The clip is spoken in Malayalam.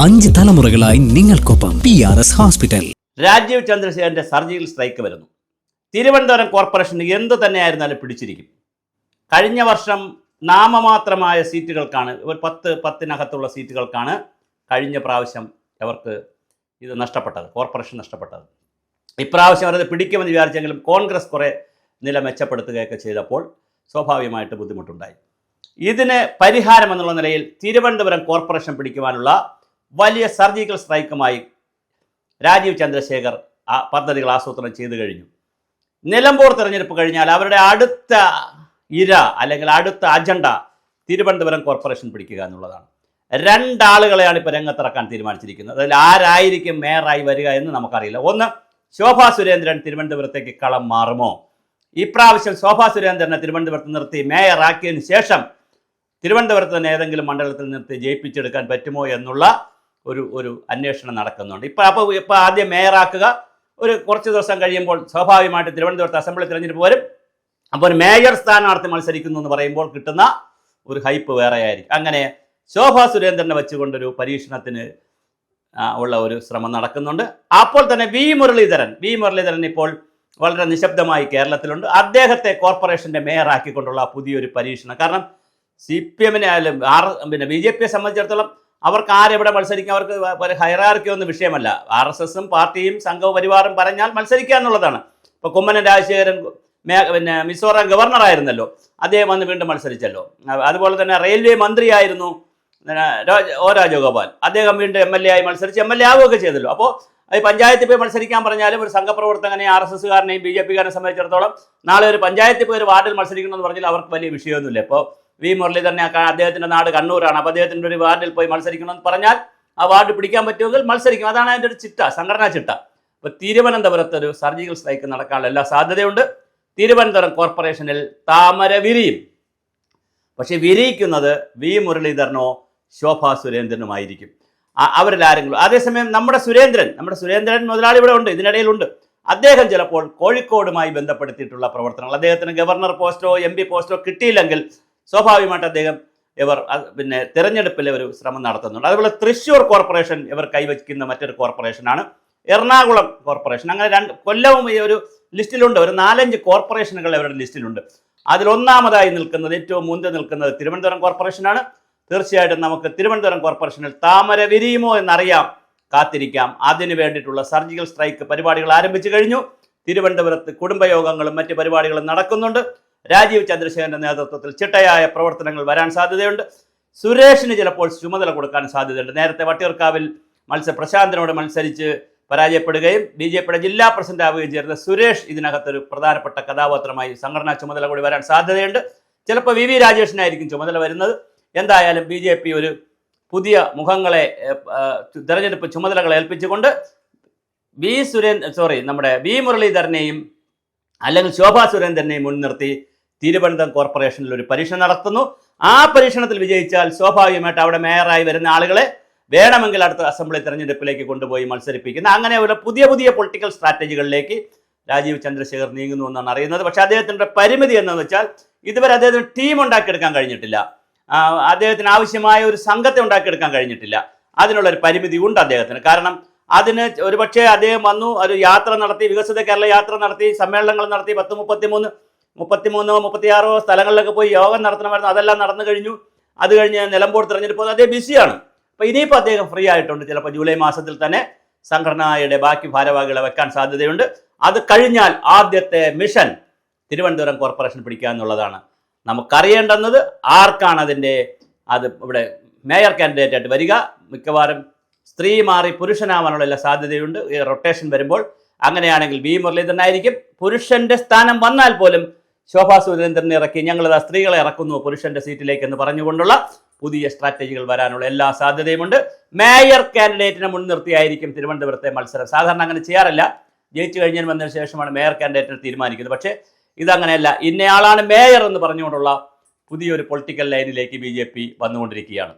5 തലമുറകളായി നിങ്ങൾക്കൊപ്പം PRS ഹോസ്പിറ്റൽ. രാജീവ് ചന്ദ്രശേഖരന്റെ സർജിക്കൽ സ്ട്രൈക്ക് വരുന്നു. തിരുവനന്തപുരം കോർപ്പറേഷൻ എന്ത് തന്നെയായിരുന്നാലും പിടിച്ചിരിക്കും. കഴിഞ്ഞ വർഷം നാമമാത്രമായ സീറ്റുകൾക്കാണ്, ഒരു 10-10നകത്തുള്ള സീറ്റുകൾക്കാണ് കഴിഞ്ഞ പ്രാവശ്യം അവർക്ക് ഇത് നഷ്ടപ്പെട്ടത്, കോർപ്പറേഷൻ നഷ്ടപ്പെട്ടത്. ഇപ്രാവശ്യം അവരത് പിടിക്കുമെന്ന് വിചാരിച്ചെങ്കിലും കോൺഗ്രസ് കുറേ നില മെച്ചപ്പെടുത്തുകയൊക്കെ ചെയ്തപ്പോൾ സ്വാഭാവികമായിട്ട് ബുദ്ധിമുട്ടുണ്ടായി. ഇതിന് പരിഹാരം എന്നുള്ള നിലയിൽ തിരുവനന്തപുരം കോർപ്പറേഷൻ പിടിക്കുവാനുള്ള വലിയ സർജിക്കൽ സ്ട്രൈക്കുമായി രാജീവ് ചന്ദ്രശേഖർ പദ്ധതികൾ ആസൂത്രണം ചെയ്തു കഴിഞ്ഞു. നിലമ്പൂർ തെരഞ്ഞെടുപ്പ് കഴിഞ്ഞാൽ അവരുടെ അടുത്ത ഇര അല്ലെങ്കിൽ അടുത്ത അജണ്ട തിരുവനന്തപുരം കോർപ്പറേഷൻ പിടിക്കുക എന്നുള്ളതാണ്. 2 ആളുകളെയാണ് ഇപ്പോൾ രംഗത്തിറക്കാൻ തീരുമാനിച്ചിരിക്കുന്നത്. അതിൽ ആരായിരിക്കും മേയറായി വരിക എന്ന് നമുക്കറിയില്ല. ഒന്ന്, ശോഭാ സുരേന്ദ്രൻ തിരുവനന്തപുരത്തേക്ക് കളം മാറുമോ? ഇപ്രാവശ്യം ശോഭാ സുരേന്ദ്രനെ തിരുവനന്തപുരത്ത് നിർത്തി മേയറാക്കിയതിന് ശേഷം തിരുവനന്തപുരത്ത് തന്നെ ഏതെങ്കിലും മണ്ഡലത്തിൽ നിർത്തി ജയിപ്പിച്ചെടുക്കാൻ പറ്റുമോ എന്നുള്ള ഒരു അന്വേഷണം നടക്കുന്നുണ്ട്. ഇപ്പോൾ ആദ്യം മേയറാക്കുക, കുറച്ച് ദിവസം കഴിയുമ്പോൾ സ്വാഭാവികമായിട്ട് തിരുവനന്തപുരത്ത് അസംബ്ലി തിരഞ്ഞെടുപ്പ് വരും. അപ്പോൾ ഒരു മേയർ സ്ഥാനാർത്ഥി മത്സരിക്കുന്നു എന്ന് പറയുമ്പോൾ കിട്ടുന്ന ഒരു ഹൈപ്പ് വേറെ ആയിരിക്കും. അങ്ങനെ ശോഭാ സുരേന്ദ്രനെ വെച്ചുകൊണ്ടൊരു പരീക്ഷണത്തിന് ഉള്ള ഒരു ശ്രമം നടക്കുന്നുണ്ട്. അപ്പോൾ തന്നെ വി മുരളീധരൻ ഇപ്പോൾ വളരെ നിശബ്ദമായി കേരളത്തിലുണ്ട്. അദ്ദേഹത്തെ കോർപ്പറേഷൻ്റെ മേയറാക്കിക്കൊണ്ടുള്ള പുതിയൊരു പരീക്ഷണം. കാരണം CPM ആയാലും BJPയെ സംബന്ധിച്ചിടത്തോളം അവർക്ക് ആരെവിടെ മത്സരിക്കും, അവർക്ക് ഒരു ഹൈറാർക്കി ഒന്നും വിഷയമല്ല. RSSും പാർട്ടിയും സംഘവും പരിവാറും പറഞ്ഞാൽ മത്സരിക്കുക എന്നുള്ളതാണ്. ഇപ്പോൾ കുമ്മനം രാജശേഖരൻ മിസോറാം ഗവർണറായിരുന്നല്ലോ, അദ്ദേഹം വന്ന് വീണ്ടും മത്സരിച്ചല്ലോ. അതുപോലെ തന്നെ റെയിൽവേ മന്ത്രിയായിരുന്നു O രാജഗോപാൽ, അദ്ദേഹം വീണ്ടും MLA ആയി മത്സരിച്ച് MLA ആവുകയൊക്കെ ചെയ്തല്ലോ. അപ്പോൾ പഞ്ചായത്തിൽ പോയി മത്സരിക്കാൻ പറഞ്ഞാലും ഒരു സംഘപ്രവർത്തകനെ RSSകാരനെയും BJPക്കാരനെ സംബന്ധിച്ചിടത്തോളം നാളെ ഒരു പഞ്ചായത്തിൽ പോയി ഒരു വാർഡിൽ മത്സരിക്കണമെന്ന് പറഞ്ഞാൽ അവർക്ക് വലിയ വിഷയമൊന്നുമില്ല. ഇപ്പോൾ വി മുരളീധരനെ അദ്ദേഹത്തിൻ്റെ നാട് കണ്ണൂരാണ്. അപ്പോൾ അദ്ദേഹത്തിൻ്റെ ഒരു വാർഡിൽ പോയി മത്സരിക്കണമെന്ന് പറഞ്ഞാൽ ആ വാർഡ് പിടിക്കാൻ പറ്റുമെങ്കിൽ മത്സരിക്കും. അതാണ് അതിൻ്റെ ഒരു ചിട്ട, സംഘടനാ ചിട്ട. ഇപ്പോൾ തിരുവനന്തപുരത്ത് ഒരു സർജിക്കൽ സ്ട്രൈക്ക് നടക്കാനുള്ള എല്ലാ സാധ്യതയുണ്ട്. തിരുവനന്തപുരം കോർപ്പറേഷനിൽ താമര വിരിയും. പക്ഷെ വിരിയിക്കുന്നത് വി മുരളീധരനോ ശോഭാ സുരേന്ദ്രനുമായിരിക്കും, അവരിൽ ആരെങ്കിലും. അതേസമയം നമ്മുടെ സുരേന്ദ്രൻ മുതലാളി ഇവിടെ ഉണ്ട്, ഇതിനിടയിലുണ്ട്. അദ്ദേഹം ചിലപ്പോൾ കോഴിക്കോടുമായി ബന്ധപ്പെടുത്തിയിട്ടുള്ള പ്രവർത്തനങ്ങൾ, അദ്ദേഹത്തിന് ഗവർണർ പോസ്റ്റോ MP പോസ്റ്റോ കിട്ടിയില്ലെങ്കിൽ സ്വാഭാവികമായിട്ട് അദ്ദേഹം തിരഞ്ഞെടുപ്പിൽ ഒരു ശ്രമം നടത്തുന്നുണ്ട്. അതുപോലെ തൃശ്ശൂർ കോർപ്പറേഷൻ ഇവർ കൈവയ്ക്കുന്ന മറ്റൊരു കോർപ്പറേഷനാണ്. എറണാകുളം കോർപ്പറേഷൻ. അങ്ങനെ കൊല്ലവും ഈ ഒരു ലിസ്റ്റിലുണ്ട്. ഒരു 4-5 കോർപ്പറേഷനുകൾ ഇവരുടെ ലിസ്റ്റിലുണ്ട്. അതിലൊന്നാമതായി നിൽക്കുന്നത്, ഏറ്റവും മുൻപിൽ നിൽക്കുന്നത് തിരുവനന്തപുരം കോർപ്പറേഷനാണ്. തീർച്ചയായിട്ടും നമുക്ക് തിരുവനന്തപുരം കോർപ്പറേഷനിൽ താമര വിരിയുമോ എന്നറിയാം, കാത്തിരിക്കാം. അതിന് വേണ്ടിയിട്ടുള്ള സർജിക്കൽ സ്ട്രൈക്ക് പരിപാടികൾ ആരംഭിച്ചു കഴിഞ്ഞു. തിരുവനന്തപുരത്ത് കുടുംബയോഗങ്ങളും മറ്റ് പരിപാടികളും നടക്കുന്നുണ്ട്. രാജീവ് ചന്ദ്രശേഖരന്റെ നേതൃത്വത്തിൽ ചിട്ടയായ പ്രവർത്തനങ്ങൾ വരാൻ സാധ്യതയുണ്ട്. സുരേഷിന് ചിലപ്പോൾ ചുമതല കൊടുക്കാൻ സാധ്യതയുണ്ട്. നേരത്തെ വട്ടിയൂർക്കാവിൽ പ്രശാന്തനോട് മത്സരിച്ച് പരാജയപ്പെടുകയും BJPയുടെ ജില്ലാ പ്രസിഡന്റ് ആവുകയും ചെയ്ത സുരേഷ് ഇതിനകത്തൊരു പ്രധാനപ്പെട്ട കഥാപാത്രമായി സംഘടനാ ചുമതല കൂടി വരാൻ സാധ്യതയുണ്ട്. ചിലപ്പോൾ VV രാജേഷിനായിരിക്കും ചുമതല വരുന്നത്. എന്തായാലും BJP ഒരു പുതിയ മുഖങ്ങളെ തെരഞ്ഞെടുപ്പ് ചുമതലകൾ ഏൽപ്പിച്ചുകൊണ്ട് നമ്മുടെ വി മുരളീധരനെയും അല്ലെങ്കിൽ ശോഭാ സുരേന്ദ്രനെയും മുൻനിർത്തി തിരുവനന്തപുരം കോർപ്പറേഷനിൽ ഒരു പരീക്ഷണം നടത്തുന്നു. ആ പരീക്ഷണത്തിൽ വിജയിച്ചാൽ സ്വാഭാവികമായിട്ട് അവിടെ മേയറായി വരുന്ന ആളുകളെ വേണമെങ്കിൽ അടുത്ത അസംബ്ലി തെരഞ്ഞെടുപ്പിലേക്ക് കൊണ്ടുപോയി മത്സരിപ്പിക്കുന്ന അങ്ങനെ ഒരു പുതിയ പൊളിറ്റിക്കൽ സ്ട്രാറ്റജികളിലേക്ക് രാജീവ് ചന്ദ്രശേഖർ നീങ്ങുന്നു എന്നാണ് അറിയുന്നത്. പക്ഷേ അദ്ദേഹത്തിൻ്റെ പരിമിതി എന്ന് വെച്ചാൽ ഇതുവരെ അദ്ദേഹത്തിന് ടീം ഉണ്ടാക്കിയെടുക്കാൻ കഴിഞ്ഞിട്ടില്ല. അദ്ദേഹത്തിന് ആവശ്യമായ ഒരു സംഘത്തെ ഉണ്ടാക്കിയെടുക്കാൻ കഴിഞ്ഞിട്ടില്ല. അതിനുള്ളൊരു പരിമിതി ഉണ്ട് അദ്ദേഹത്തിന്. കാരണം അതിന് ഒരുപക്ഷെ അദ്ദേഹം വന്നു, ഒരു യാത്ര നടത്തി, വികസിത കേരള യാത്ര നടത്തി, സമ്മേളനങ്ങൾ നടത്തി, 33 സ്ഥലങ്ങളിലൊക്കെ പോയി യോഗം നടത്തണമായിരുന്നു. അതെല്ലാം നടന്നു കഴിഞ്ഞു. അത് കഴിഞ്ഞ് നിലമ്പൂർ തിരഞ്ഞെടുപ്പ് അദ്ദേഹം ബിസിയാണ്. അപ്പോൾ ഇനിയിപ്പോൾ അദ്ദേഹം ഫ്രീ ആയിട്ടുണ്ട്. ചിലപ്പോൾ ജൂലൈ മാസത്തിൽ തന്നെ സംഘടനയുടെ ബാക്കി ഭാരവാഹികളെ വെക്കാൻ സാധ്യതയുണ്ട്. അത് കഴിഞ്ഞാൽ ആദ്യത്തെ മിഷൻ തിരുവനന്തപുരം കോർപ്പറേഷൻ പിടിക്കുക എന്നുള്ളതാണ്. നമുക്കറിയേണ്ടുന്നത് ആർക്കാണ് അത് ഇവിടെ മേയർ കാൻഡിഡേറ്റ് ആയിട്ട് വരിക. മിക്കവാറും സ്ത്രീ മാറി പുരുഷനാവാനുള്ള എല്ലാ സാധ്യതയുണ്ട് ഈ റൊട്ടേഷൻ വരുമ്പോൾ. അങ്ങനെയാണെങ്കിൽ വി മുരളീധരനായിരിക്കും. പുരുഷന്റെ സ്ഥാനം വന്നാൽ പോലും ശോഭാ സുരേന്ദ്രനെ ഇറക്കി ഞങ്ങളിതാ സ്ത്രീകളെ ഇറക്കുന്നു പുരുഷന്റെ സീറ്റിലേക്ക് എന്ന് പറഞ്ഞുകൊണ്ടുള്ള പുതിയ സ്ട്രാറ്റജികൾ വരാനുള്ള എല്ലാ സാധ്യതയുമുണ്ട്. മേയർ കാൻഡിഡേറ്റിനെ മുൻനിർത്തിയായിരിക്കും തിരുവനന്തപുരത്തെ മത്സരം. സാധാരണ അങ്ങനെ ചെയ്യാറില്ല. ജയിച്ചു കഴിഞ്ഞതിന് വന്നതിന് ശേഷമാണ് മേയർ കാൻഡിഡേറ്റിനെ തീരുമാനിക്കുന്നത്. പക്ഷേ ഇതങ്ങനെയല്ല. ഇന്നയാളാണ് മേയർ എന്ന് പറഞ്ഞുകൊണ്ടുള്ള പുതിയൊരു പൊളിറ്റിക്കൽ ലൈനിലേക്ക് BJP വന്നുകൊണ്ടിരിക്കുകയാണ്.